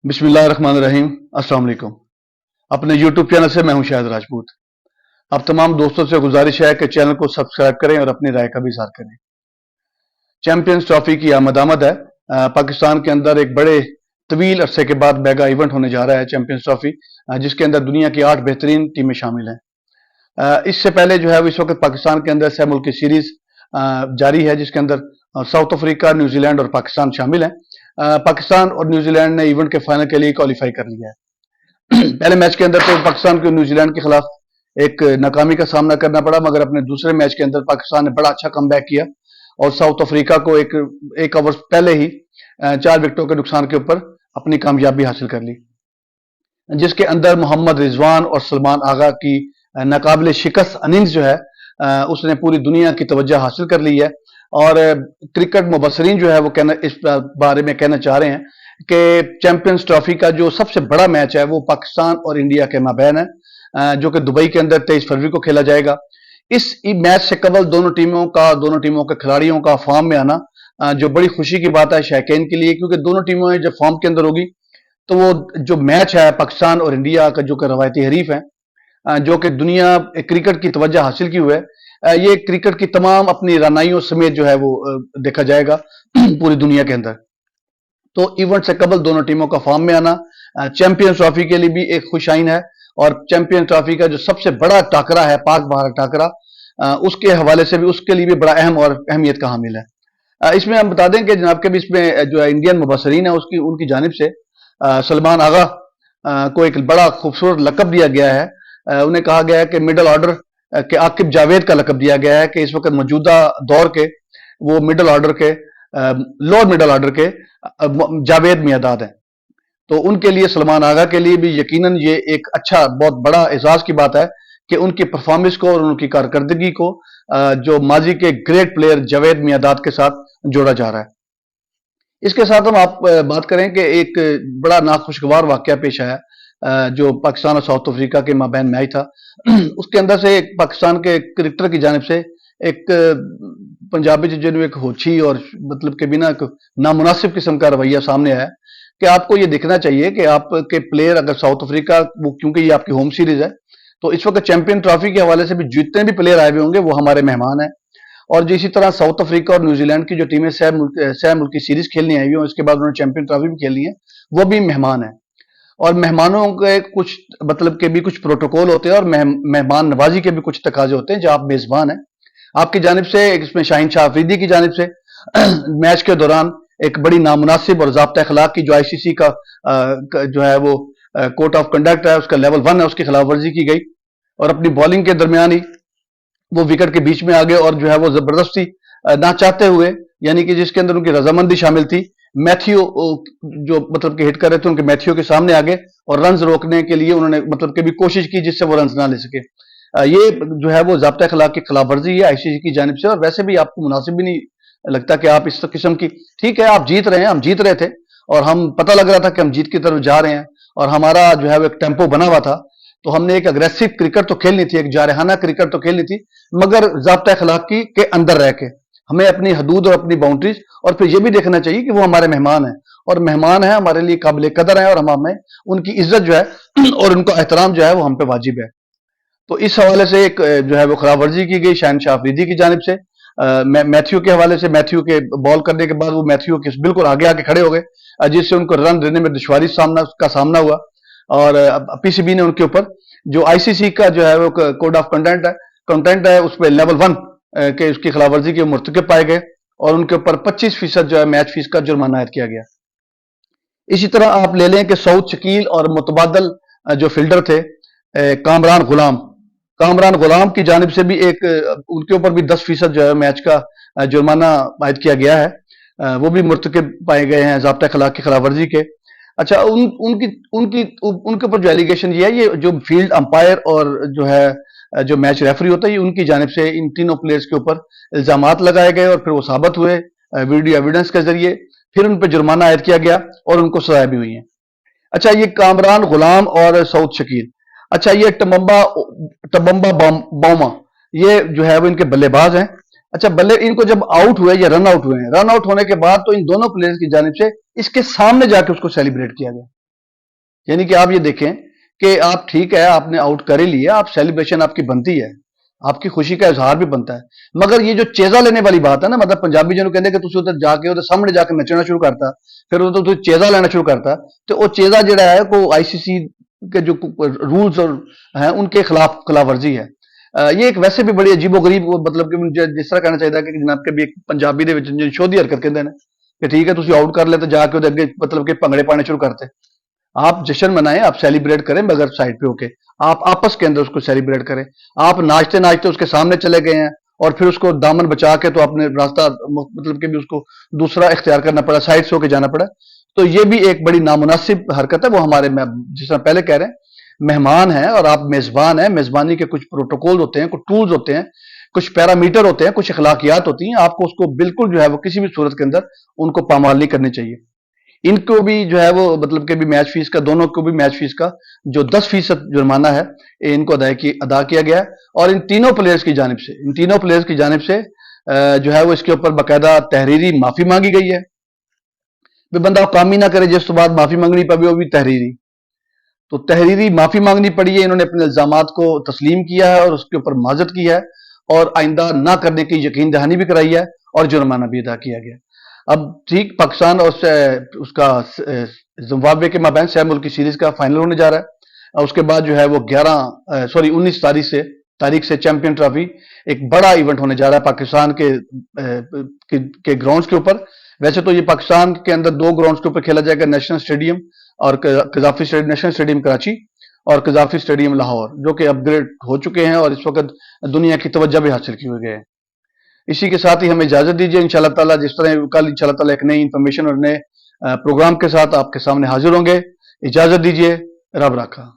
बिस्मिल्लाहिर्रहमानिर्रहीम। अस्सलाम वालेकुम। अपने यूट्यूब चैनल से मैं हूं शाहिद राजपूत। अब तमाम दोस्तों से गुजारिश है कि चैनल को सब्सक्राइब करें और अपनी राय का भी इज़हार करें। चैंपियंस ट्रॉफी की आमद है। पाकिस्तान के अंदर एक बड़े तवील अरसे के बाद मेगा इवेंट होने जा रहा है चैंपियंस ट्रॉफी, जिसके अंदर दुनिया की 8 बेहतरीन टीमें शामिल हैं। इससे पहले जो है इस वक्त पाकिस्तान के अंदर 6 मुल्क की सीरीज जारी है, जिसके अंदर साउथ अफ्रीका, न्यूजीलैंड और पाकिस्तान शामिल हैं। पाकिस्तान और न्यूजीलैंड ने इवेंट के फाइनल के लिए क्वालिफाई कर लिया है। पहले मैच के अंदर तो पाकिस्तान को न्यूजीलैंड के खिलाफ एक नाकामी का सामना करना पड़ा, मगर अपने दूसरे मैच के अंदर पाकिस्तान ने बड़ा अच्छा कमबैक किया और साउथ अफ्रीका को एक ओवर पहले ही 4 विकेटों के नुकसान के ऊपर अपनी कामयाबी हासिल कर ली, जिसके अंदर मोहम्मद रिजवान और सलमान आगा की नाकाबिले शिकस्त इनिंग्स जो है उसने पूरी दुनिया की तवज्जो हासिल कर ली है। और क्रिकेट मुबसरीन जो है वो इस बारे में कहना चाह रहे हैं कि चैंपियंस ट्रॉफी का जो सबसे बड़ा मैच है वो पाकिस्तान और इंडिया के माबैन है, जो कि दुबई के अंदर 23 फरवरी को खेला जाएगा। इस मैच से कबल दोनों टीमों के खिलाड़ियों का फॉर्म में आना जो बड़ी खुशी की बात है शायकीन के लिए, क्योंकि दोनों टीमों जब फॉर्म के अंदर होगी तो वो जो मैच है पाकिस्तान और इंडिया का जो कि रवायती हरीफ है, जो कि दुनिया क्रिकेट की तवज्जो हासिल की हुई है, ये क्रिकेट की तमाम अपनी रानाइयों समेत जो है वो देखा जाएगा पूरी दुनिया के अंदर। तो इवेंट से कबल दोनों टीमों का फॉर्म में आना चैंपियंस ट्रॉफी के लिए भी एक खुशाइन है, और चैंपियंस ट्रॉफी का जो सबसे बड़ा टाकरा है पाक भारत टाकरा, उसके हवाले से भी उसके लिए भी बड़ा अहम और अहमियत का हामिल है। इसमें हम बता दें कि जनाब के भी इसमें जो इंडियन मुबसरीन है उनकी जानिब से सलमान आगा को एक बड़ा खूबसूरत लकब दिया गया है। उन्हें कहा गया है कि मिडल ऑर्डर के आकिब जावेद का लकब दिया गया है कि इस वक्त मौजूदा दौर के वो मिडल ऑर्डर के लोअर मिडल ऑर्डर के जावेद मियादाद हैं। तो उनके लिए, सलमान आगा के लिए भी यकीनन ये एक अच्छा बहुत बड़ा एजाज की बात है कि उनकी परफॉर्मेंस को और उनकी कारकर्दगी को जो माजी के ग्रेट प्लेयर जावेद मियादाद के साथ जोड़ा जा रहा है। इसके साथ हम आप बात करें कि एक बड़ा नाखुशगवार वाकया पेश आया जो पाकिस्तान और साउथ अफ्रीका के माबैन मैच था। उसके अंदर से एक पाकिस्तान के क्रिकेटर की जानिब से एक पंजाबी जिन्होंने एक होची और मतलब के बिना नामुनासिब किस्म का रवैया सामने आया कि आपको ये देखना चाहिए कि आपके प्लेयर अगर साउथ अफ्रीका, वो क्योंकि ये आपकी होम सीरीज है, तो इस वक्त चैंपियन ट्रॉफी के हवाले से भी जितने भी प्लेयर आए हुए होंगे वो हमारे मेहमान हैं। और इसी तरह साउथ अफ्रीका और न्यूजीलैंड की जो टीमें 6 मुल्क की सीरीज खेलने आई हुई हैं, उसके बाद उन्होंने चैंपियन ट्रॉफी भी खेलनी है, वो भी मेहमान है। और मेहमानों के कुछ मतलब के भी कुछ प्रोटोकॉल होते हैं और मेहमान नवाजी के भी कुछ तकाजे होते हैं। जब आप मेजबान हैं, आपकी जानिब से इसमें शाहीन शाह अफरीदी की जानिब से मैच के दौरान एक बड़ी नामुनासिब और ज़ाब्ता अखलाक की जो आईसीसी का जो है वो कोड ऑफ कंडक्ट है, उसका लेवल 1 है, उसकी खिलाफ वर्जी की गई और अपनी बॉलिंग के दरमियान ही वो विकेट के बीच में आ गए और जो है वो जबरदस्ती ना चाहते हुए, यानी कि जिसके अंदर उनकी रजामंदी शामिल थी, मैथ्यू जो मतलब कि हिट कर रहे थे उनके मैथ्यू के सामने आ गए और रन्स रोकने के लिए उन्होंने मतलब कि भी कोशिश की जिससे वो रन्स ना ले सके। ये जो है वो ज़ाब्ता अखलाक की खिलाफ वर्जी है आईसीसी की जानिब से, और वैसे भी आपको मुनासिब भी नहीं लगता कि आप इस किस्म की, ठीक है आप जीत रहे हैं, हम जीत रहे थे और हम पता लग रहा था कि हम जीत की तरफ जा रहे हैं और हमारा जो है वो एक टेम्पो बना हुआ था, तो हमने एक अग्रेसिव क्रिकेट तो खेलनी थी, एक जारहाना क्रिकेट तो खेलनी थी, मगर ज़ाब्ता अखलाक की के अंदर रह के हमें अपनी हदूद और अपनी बाउंड्रीज, और फिर ये भी देखना चाहिए कि वो हमारे मेहमान हैं और मेहमान हैं हमारे लिए काबिल कदर हैं और हमें उनकी इज्जत जो है और उनका एहतराम जो है वो हम पे वाजिब है। तो इस हवाले से एक जो है वो खिलाफ वर्जी की गई शाहीन शाह अफरीदी की जानिब से। मैथ्यू के हवाले से, मैथ्यू के बॉल करने के बाद वो मैथ्यू के बिल्कुल आगे आके खड़े हो गए, जिससे उनको रन देने में दुश्वारी का सामना हुआ और पीसीबी ने उनके ऊपर जो आईसीसी का जो है वो कोड ऑफ कंटेंट है उस पर लेवल 1 के उसकी खिलाफ वर्जी के मुर्तकब पाए गए और उनके ऊपर 25% जो है मैच फीस का जुर्माना आयद किया गया। इसी तरह आप ले लें कि सऊद शकील और मुतबादल जो फील्डर थे कामरान गुलाम की जानिब से भी एक उनके ऊपर भी 10% जो है मैच का जुर्माना आयद किया गया है, वो भी मुर्तकब पाए गए हैं ज़ाब्ता अखलाक की खिलाफ वर्जी के। अच्छा, उनके ऊपर जो एलिगेशन ये है, ये जो फील्ड अंपायर और जो है जो मैच रेफरी होता है, ये उनकी जानिब से इन तीनों प्लेयर्स के ऊपर इल्जामात लगाए गए और फिर वो साबित हुए वीडियो एविडेंस के जरिए, फिर उन पर जुर्माना आयद किया गया और उनको सजा भी हुई है। अच्छा, ये कामरान गुलाम और सऊद शकील, अच्छा ये टबम्बा बाउमा, ये जो है वो इनके बल्लेबाज हैं। अच्छा, इनको जब आउट हुए या रन आउट हुए हैं, रन आउट होने के बाद तो इन दोनों प्लेयर्स की जानिब से इसके सामने जाके उसको सेलिब्रेट किया गया। یعنی کہ آپ یہ دیکھیں کہ آپ ٹھیک ہے آپ نے آؤٹ کر ہی لیا, آپ سیلیبریشن آپ کی بنتی ہے, آپ کی خوشی کا اظہار بھی بنتا ہے, مگر یہ جو چیزا لینے والی بات ہے نا, مطلب پنجابی جنہوں کہتے ہیں کہ ادھر جا کے ادھر سامنے جا کے نچنا شروع کرتا, پھر وہ چیزا لینا شروع کرتا, تو وہ چیزا جڑا ہے وہ آئی سی سی کے جو رولز اور ہیں ان کے خلاف ورزی ہے. یہ ایک ویسے بھی بڑی عجیب و غریب, مطلب کہ جس طرح کہنا چاہیے کہ جناب کے بھی ایک پنجابی دے وچ شودھی حرکت کہتے ہیں کہ ٹھیک ہے تسی آؤٹ کر لے تو جا کے اگے مطلب کہ بھنگڑے پانے شروع کرتے. آپ جشن منائیں, آپ سیلیبریٹ کریں, مگر سائڈ پہ ہو کے آپ آپس کے اندر اس کو سیلیبریٹ کریں. آپ ناچتے ناچتے اس کے سامنے چلے گئے ہیں اور پھر اس کو دامن بچا کے تو اپنے راستہ مطلب کہ بھی اس کو دوسرا اختیار کرنا پڑا, سائڈ سے ہو کے جانا پڑا. تو یہ بھی ایک بڑی نامناسب حرکت ہے. وہ ہمارے جس طرح پہلے کہہ رہے ہیں مہمان ہیں اور آپ میزبان ہیں, میزبانی کے کچھ پروٹوکول ہوتے ہیں, کچھ ٹولز ہوتے ہیں, کچھ پیرامیٹر ہوتے ہیں, کچھ اخلاقیات ہوتی ہیں. آپ کو اس کو بالکل جو ہے وہ کسی بھی صورت کے اندر ان کو پامال نہیں کرنی چاہیے. ان کو بھی جو ہے وہ مطلب کہ بھی میچ فیس کا, دونوں کو بھی میچ فیس کا جو 10% جرمانہ ہے ان کو ادا کیا گیا ہے. اور ان تینوں پلیئرز کی جانب سے جو ہے وہ اس کے اوپر باقاعدہ تحریری معافی مانگی گئی ہے. بندہ کام ہی نہ کرے جس کے بعد معافی مانگنی پڑی, وہ بھی تحریری, تو تحریری معافی مانگنی پڑی ہے. انہوں نے اپنے الزامات کو تسلیم کیا ہے اور اس کے اوپر معذرت کی ہے اور آئندہ نہ کرنے کی یقین دہانی بھی کرائی ہے اور جرمانہ بھی ادا کیا گیا. اب ٹھیک پاکستان اور اس کا زمبابوے کے مابین 6 ملکی سیریز کا فائنل ہونے جا رہا ہے. اس کے بعد جو ہے وہ 19 تاریخ سے چیمپئن ٹرافی ایک بڑا ایونٹ ہونے جا رہا ہے پاکستان کے گراؤنڈز کے اوپر. ویسے تو یہ پاکستان کے اندر 2 گراؤنڈز کے اوپر کھیلا جائے گا, نیشنل اسٹیڈیم اور قذافی نیشنل اسٹیڈیم کراچی اور قذافی اسٹیڈیم لاہور, جو کہ اپ گریڈ ہو چکے ہیں اور اس وقت دنیا کی توجہ بھی حاصل کی ہوئے گئے ہیں. اسی کے ساتھ ہی ہمیں اجازت دیجیے, انشاءاللہ تعالیٰ جس طرح کل انشاءاللہ تعالیٰ ایک نئی انفارمیشن اور نئے پروگرام کے ساتھ آپ کے سامنے حاضر ہوں گے. اجازت دیجیے, رب رکھا.